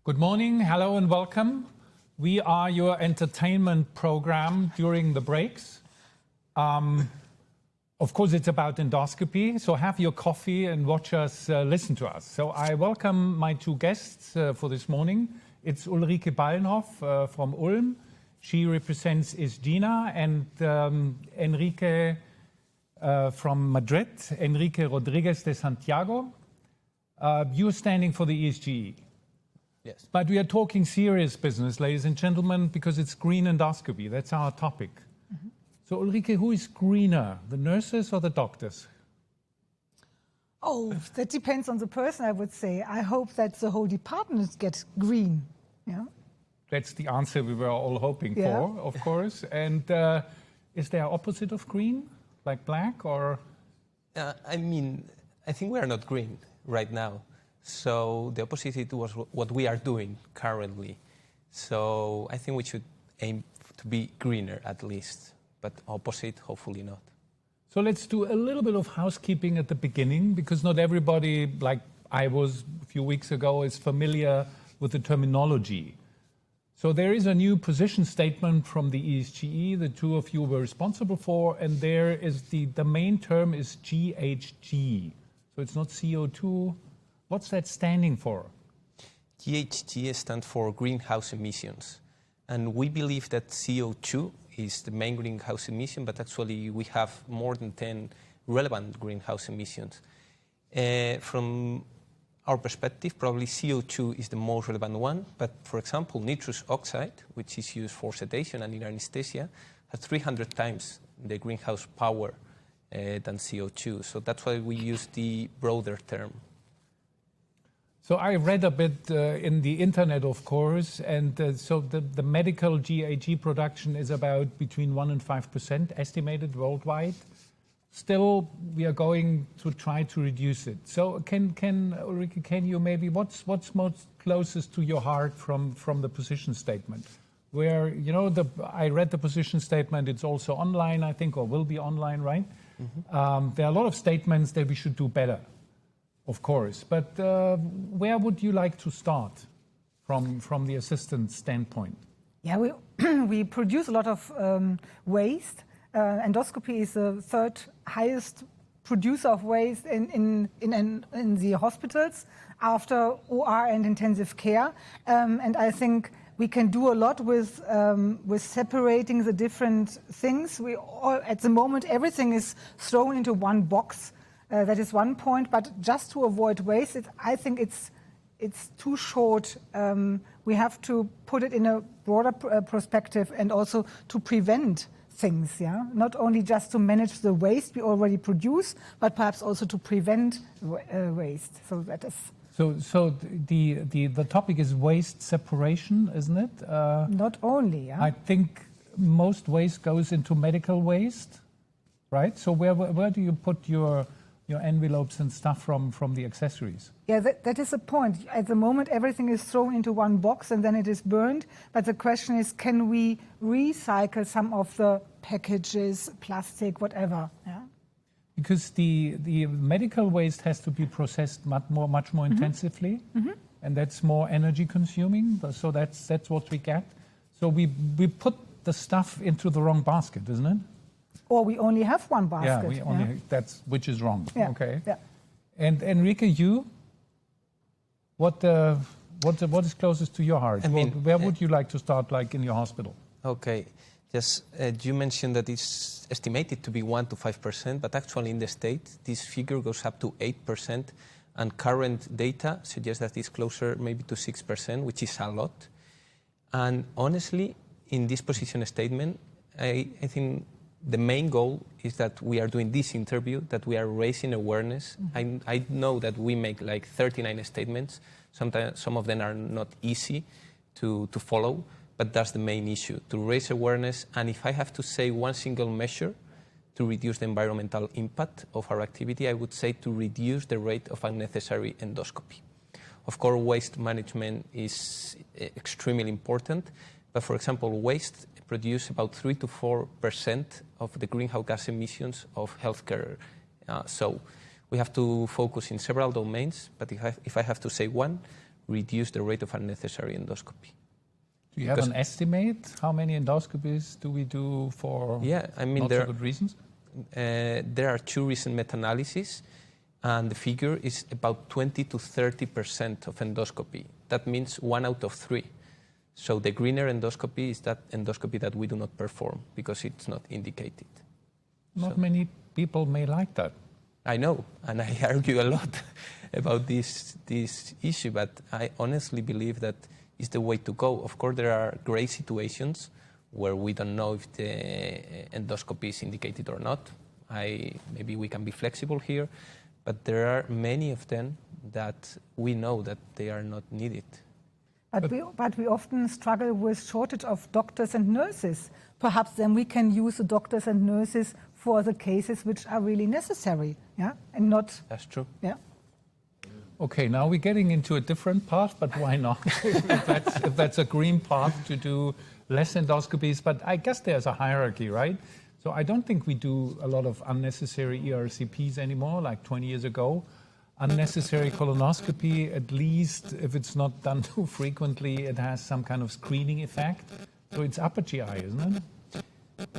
Good morning, hello and welcome. We are your entertainment program during the breaks. Of course, it's about endoscopy, so have your coffee and watch us, listen to us. So I welcome my two guests for this morning. It's Ulrike Beilenhoff from Ulm. She represents ESGE, and Enrique from Madrid, Enrique Rodriguez de Santiago. You're standing for the ESGE. Yes. But we are talking serious business, ladies and gentlemen, because it's green endoscopy. That's our topic. Mm-hmm. So, Ulrike, who is greener, the nurses or the doctors? Oh, that depends on the person, I would say. I hope that the whole department gets green. Yeah. That's the answer we were all hoping for, of course. And is there opposite of green, like black or? I think we are not green right now. So the opposite was what we are doing currently. So I think we should aim to be greener at least, but opposite, hopefully not. So let's do a little bit of housekeeping at the beginning, because not everybody, like I was a few weeks ago, is familiar with the terminology. So there is a new position statement from the ESGE, the two of you were responsible for, and there is the main term is GHG. So it's not CO2. What's that standing for? GHG stands for greenhouse emissions. And we believe that CO2 is the main greenhouse emission, but actually we have more than 10 relevant greenhouse emissions. From our perspective, probably CO2 is the most relevant one, but for example, nitrous oxide, which is used for sedation and in anesthesia, has 300 times the greenhouse power than CO2. So that's why we use the broader term. So I read a bit in the internet, of course, and so the medical GHG production is about between 1% and 5% estimated worldwide. Still, we are going to try to reduce it. So Ulrike, can you maybe, what's most closest to your heart from the position statement? Where, you know, I read the position statement, it's also online, I think, or will be online, right? Mm-hmm. There are a lot of statements that we should do better. Of course, but where would you like to start from the assistant standpoint? Yeah, we produce a lot of waste. Endoscopy is the third highest producer of waste in the hospitals after OR and intensive care. And I think we can do a lot with separating the different things. At the moment, everything is thrown into one box. That is one point, but just to avoid waste, I think it's too short. We have to put it in a broader perspective and also to prevent things, yeah? Not only just to manage the waste we already produce, but perhaps also to prevent waste. So that is... So the topic is waste separation, isn't it? Not only, yeah. I think most waste goes into medical waste, right? So where do you put your envelopes and stuff from the accessories? Yeah, that is the point. At the moment, everything is thrown into one box and then it is burned. But the question is, can we recycle some of the packages, plastic, whatever? Yeah? Because the medical waste has to be processed much more mm-hmm. intensively, mm-hmm. and that's more energy consuming. So that's what we get. So we put the stuff into the wrong basket, isn't it? Or we only have one basket. Yeah, which is wrong. Yeah. Okay. Yeah. And Enrique, you, what is closest to your heart? Where would you like to start, like in your hospital? Okay. Just you mentioned that it's estimated to be 1% to 5%, but actually in the States, this figure goes up to 8%, and current data suggests that it's closer maybe to 6%, which is a lot. And honestly, in this position statement, I think the main goal is that we are doing this interview, that we are raising awareness. Mm-hmm. I know that we make like 39 statements. Sometimes some of them are not easy to follow, but that's the main issue, to raise awareness. And if I have to say one single measure to reduce the environmental impact of our activity, I would say to reduce the rate of unnecessary endoscopy. Of course, waste management is extremely important, but for example, waste produce about 3% to 4% of the greenhouse gas emissions of healthcare. So we have to focus in several domains, but if I have to say one, reduce the rate of unnecessary endoscopy. Do you have an estimate? How many endoscopies do we do for not so good reasons? There are 2 recent meta-analyses, and the figure is about 20 to 30% of endoscopy. That means 1 out of 3. So the greener endoscopy is that endoscopy that we do not perform because it's not indicated. Not many people may like that. I know, and I argue a lot about this issue, but I honestly believe that is the way to go. Of course, there are gray situations where we don't know if the endoscopy is indicated or not. Maybe we can be flexible here, but there are many of them that we know that they are not needed. But we often struggle with shortage of doctors and nurses. Perhaps then we can use the doctors and nurses for the cases which are really necessary, and not. That's true. Yeah. Okay, now we're getting into a different path, but why not? if that's a green path to do less endoscopies, but I guess there's a hierarchy, right? So I don't think we do a lot of unnecessary ERCPs anymore, like 20 years ago. Unnecessary colonoscopy, at least if it's not done too frequently, it has some kind of screening effect. So it's upper GI, isn't it?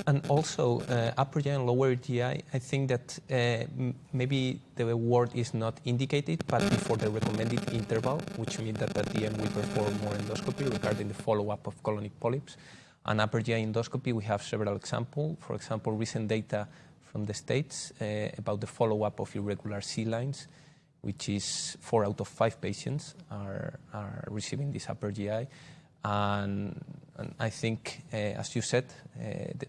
And also upper GI and lower GI, I think that maybe the word is not indicated, but before the recommended interval, which means that at the end we perform more endoscopy regarding the follow-up of colonic polyps. And upper GI endoscopy, we have several examples. For example, recent data from the States about the follow-up of irregular C-lines, which is 4 out of 5 patients are receiving this upper GI. And I think, as you said,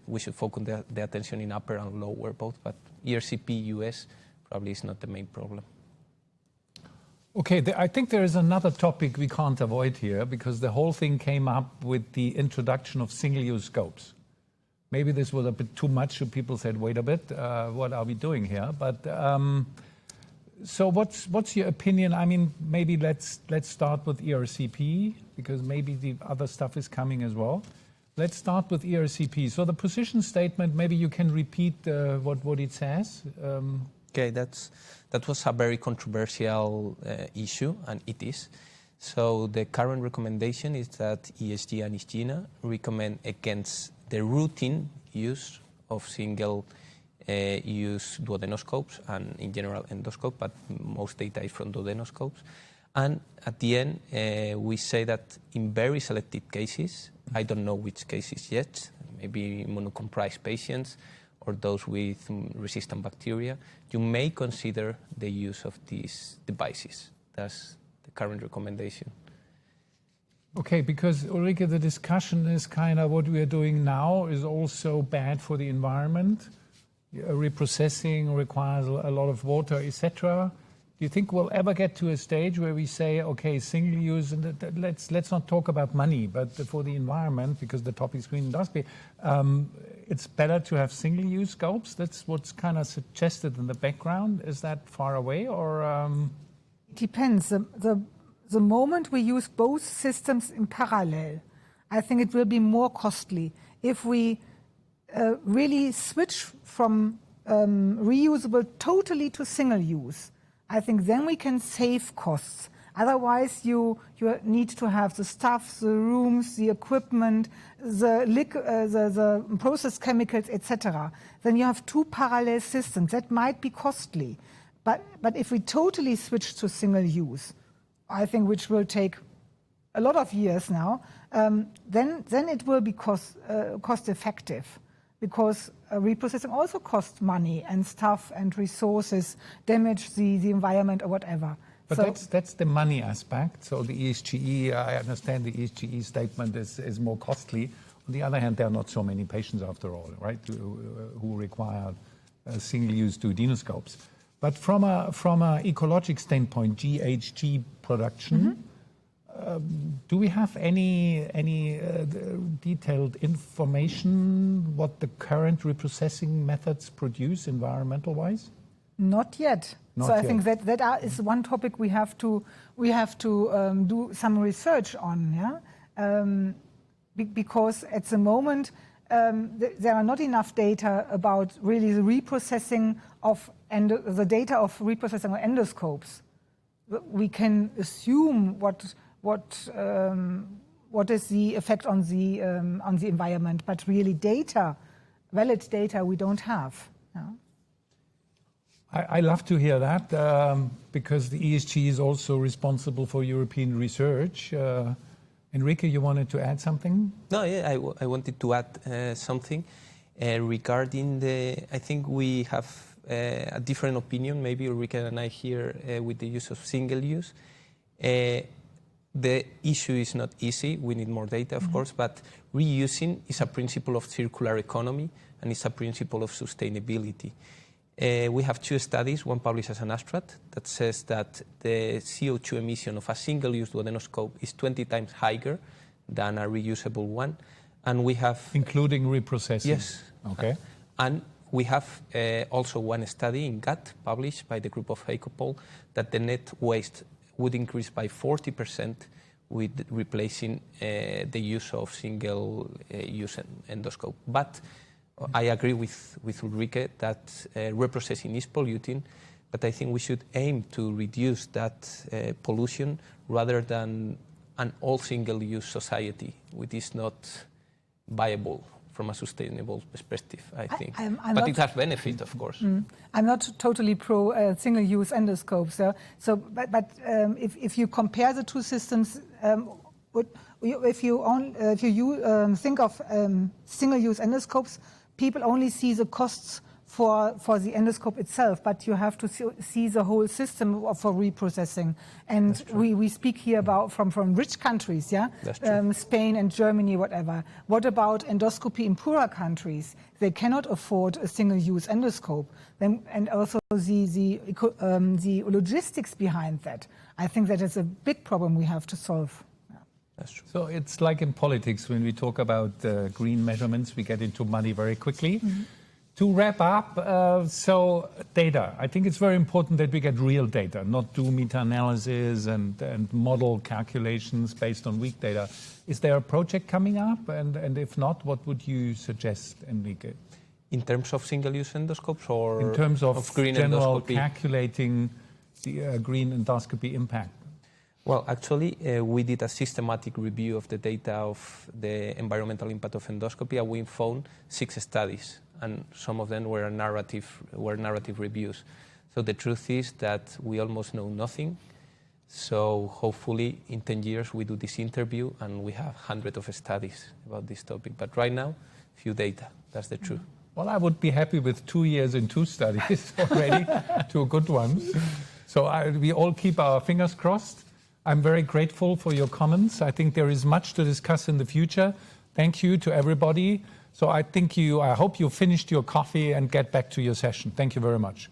we should focus the attention in upper and lower both, but ERCP US probably is not the main problem. Okay, I think there is another topic we can't avoid here, because the whole thing came up with the introduction of single-use scopes. Maybe this was a bit too much, so people said, wait a bit, what are we doing here? But so what's your opinion? I mean, maybe let's start with ERCP, because maybe the other stuff is coming as well. Let's start with ERCP. So the position statement, maybe you can repeat what it says. Okay, that was a very controversial issue, and it is. So the current recommendation is that ESGE and ESGE recommend against the routine use of single use duodenoscopes and in general endoscope, but most data is from duodenoscopes. And at the end, we say that in very selected cases, I don't know which cases yet, maybe immunocompromised patients or those with resistant bacteria, you may consider the use of these devices. That's the current recommendation. Okay, because Ulrike, the discussion is kind of what we are doing now is also bad for the environment. Reprocessing requires a lot of water, etc. Do you think we'll ever get to a stage where we say, okay, single use, and let's not talk about money, but for the environment, because the topic is green endoscopy, it's better to have single use scopes? That's what's kind of suggested in the background. Is that far away, or? It depends. The moment we use both systems in parallel, I think it will be more costly. If we really switch from reusable totally to single use, I think then we can save costs. Otherwise, you need to have the staff, the rooms, the equipment, the process chemicals, etc. Then you have 2 parallel systems. That might be costly. But if we totally switch to single use, I think which will take a lot of years now, then it will be cost effective. Because reprocessing also costs money and stuff and resources, damage the environment or whatever. But so that's the money aspect. So the ESGE, I understand the ESGE statement is more costly. On the other hand, there are not so many patients after all, right, who require single-use duodenoscopes. But from a ecologic standpoint, GHG production, do we have any detailed information what the current reprocessing methods produce environmental-wise? Not yet. I think that is one topic we have to do some research on. Yeah, because at the moment there are not enough data about really the reprocessing of the data of reprocessing of endoscopes. We can assume what is the effect on the environment, but really data, valid data, we don't have. Yeah. I love to hear that because the ESG is also responsible for European research. Enrique, you wanted to add something? No, yeah, I wanted to add something regarding I think we have a different opinion, maybe Ulrike and I here, with the use of single use. The issue is not easy. We need more data, of course, but reusing is a principle of circular economy and it's a principle of sustainability. We have 2 studies, one published as an abstract, that says that the CO2 emission of a single-use duodenoscope is 20 times higher than a reusable one. And we have... Including reprocessing? Yes. Okay. And we have also one study in GUT published by the group of Heikopol that the net waste would increase by 40% with replacing the use of single-use endoscope. But I agree with Ulrike that reprocessing is polluting, but I think we should aim to reduce that pollution rather than an all single-use society, which is not viable from a sustainable perspective, I think. But it has benefit, of course. I'm not totally pro single-use endoscopes. But if you compare the 2 systems, if you think of single-use endoscopes, people only see the costs for the endoscope itself, but you have to see the whole system for reprocessing. And we speak here about from rich countries, yeah, Spain and Germany, whatever. What about endoscopy in poorer countries? They cannot afford a single-use endoscope. And also the logistics behind that. I think that is a big problem we have to solve. That's true. So it's like in politics, when we talk about green measurements, we get into money very quickly. To wrap up, so data. I think it's very important that we get real data, not do meta-analysis and model calculations based on weak data. Is there a project coming up? And if not, what would you suggest, Enrique? In terms of single-use endoscopes or in terms of green general endoscopy? Calculating the green endoscopy impact? Well, actually, we did a systematic review of the data of the environmental impact of endoscopy, and we found 6 studies, and some of them were narrative reviews. So the truth is that we almost know nothing. So hopefully, in 10 years, we do this interview, and we have hundreds of studies about this topic. But right now, few data. That's the truth. Well, I would be happy with 2 years and 2 studies already, 2 good ones. So we all keep our fingers crossed. I'm very grateful for your comments. I think there is much to discuss in the future. Thank you to everybody. So I hope you finished your coffee and get back to your session. Thank you very much.